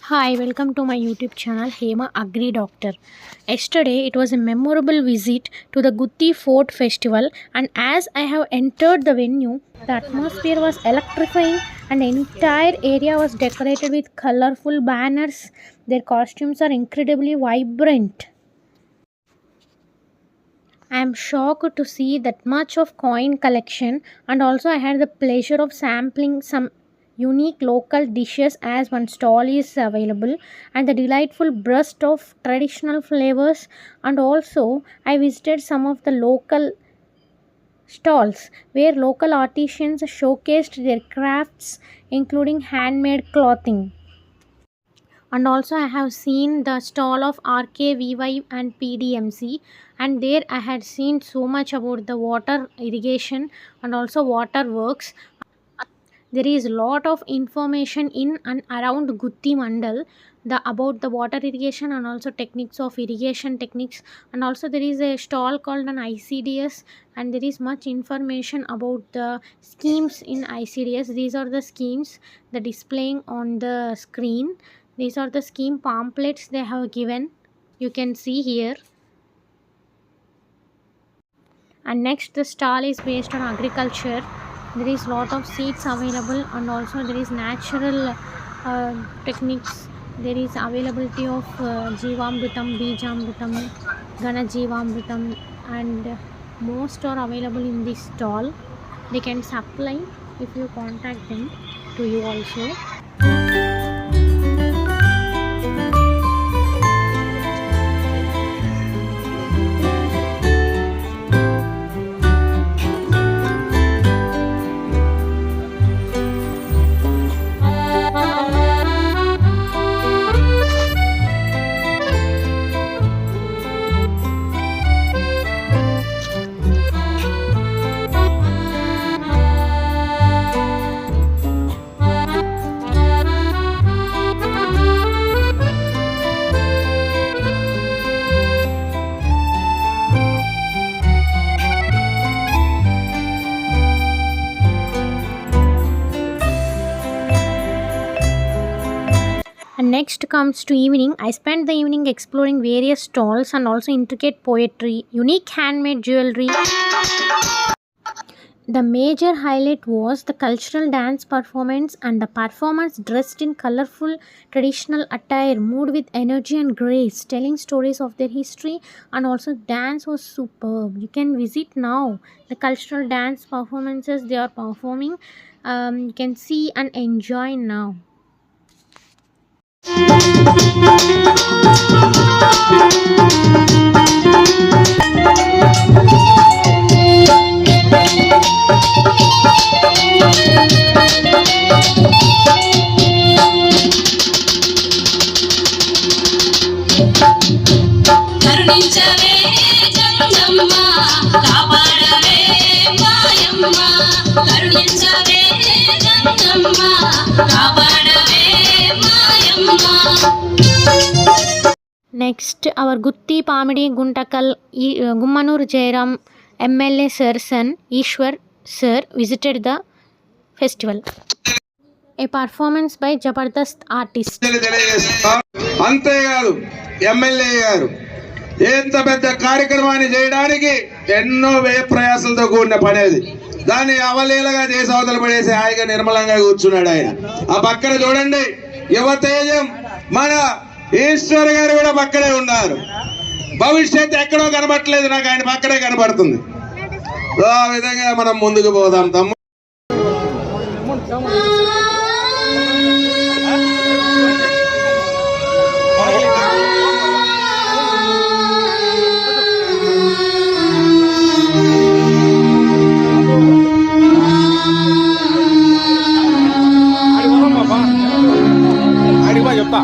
Hi, welcome to my YouTube channel Hema Agri Doctor. Yesterday it was a memorable visit to the Gutti Fort Festival, and as I have entered the venue, the atmosphere was electrifying and the entire area was decorated with colorful banners. Their costumes are incredibly vibrant. I am shocked to see that much of coin collection, and also I had the pleasure of sampling some unique local dishes as one stall is available, and the delightful burst of traditional flavors. And also I visited some of the local stalls where local artisans showcased their crafts, including handmade clothing. And also I have seen the stall of RKVY and PDMC, and there I had seen so much about the water irrigation and also water works. There is a lot of information in and around Gutti Mandal about the water irrigation and also techniques of irrigation techniques. And also there is a stall called an ICDS, and there is much information about the schemes in ICDS. These are the schemes the displaying on the screen. These are the scheme pamphlets they have given. You can see here. And next, the stall is based on agriculture. There is lot of seeds available, and also there is natural techniques. There is availability of Jeevamrutam, Bijamrutam, Gana Jeevamrutam, and most are available in this stall. They can supply if you contact them to you also. And next comes to evening. I spent the evening exploring various stalls and also intricate poetry, unique handmade jewelry. The major highlight was the cultural dance performance, and the performers dressed in colorful traditional attire moved with energy and grace, telling stories of their history. And also dance was superb. You can visit now the cultural dance performances they are performing. You can see and enjoy now. కరుణించవే Jagadamma కాపాడవే మాయమ్మ కరుణించవే జగదమ్మ కాపాడవే మాయమ్మ. Next, our Gutti Pamidi Guntakal Gummanur Jairam MLA Sir son Ishwar Sir visited the festival. A performance by Jabardast artist. అంతేకాదు MLA గారు ఎంత పెద్ద కార్యక్రమాన్ని చేయడానికి ఎన్నో వ్యయ ప్రయాసాలతో కూడిన పని అది. దాన్ని అవలీలగా చేసి అవతల పడేసి హాయిగా నిర్మలంగా కూర్చున్నాడు ఆయన. ఆ పక్కన చూడండి యువతేజం మన ఈశ్వర్ గారు కూడా పక్కనే ఉన్నారు. భవిష్యత్తు ఎక్కడో కనబట్టలేదు, నాకు ఆయన పక్కనే కనబడుతుంది. ఆ విధంగా మనం ముందుకు పోదాం తమ్ముడు. చెప్తా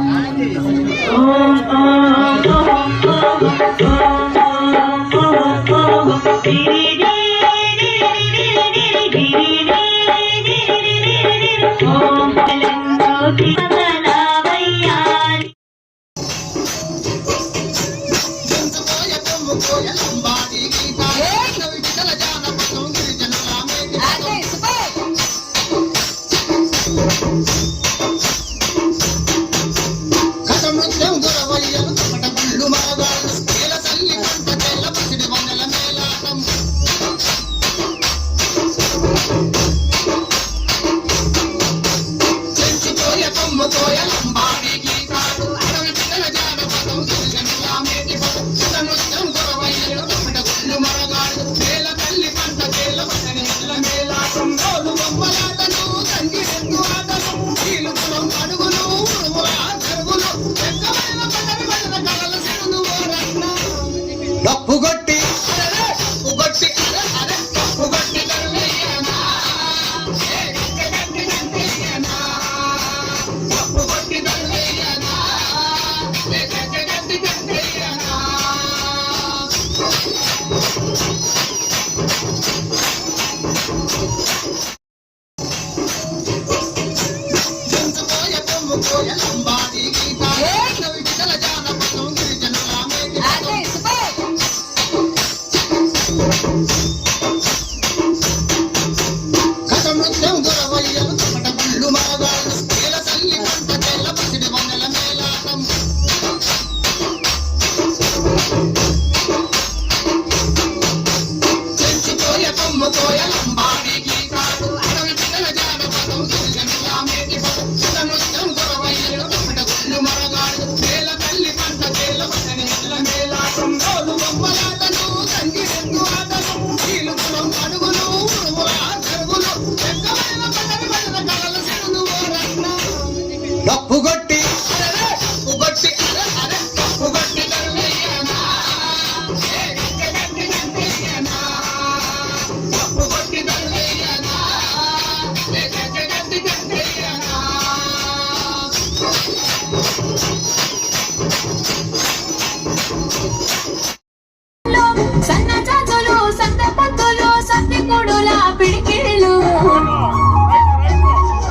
సన్నజాజులు సంతపత్తులు సత్తికొడుల పిడికిళ్ళు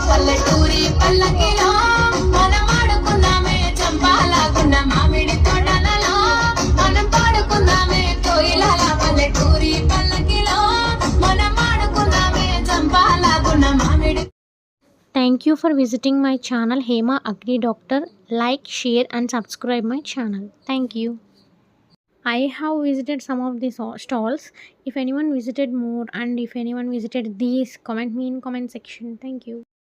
పల్లెటూరి పల్లకిలో మనం ఆడుకుందామే చంపాలాగున్న మామిడి తోటలలో మనం పాడుకుందామే కోయిలాల పల్లెటూరి పల్లకిలో మనం ఆడుకుందామే చంపాలాగున్న మామిడి. Thank you for visiting my channel Hema Agri Doctor. Like, share and subscribe my channel. Thank you. I have visited some of these stalls. If anyone visited more and if anyone visited these, comment me in comment section. Thank you.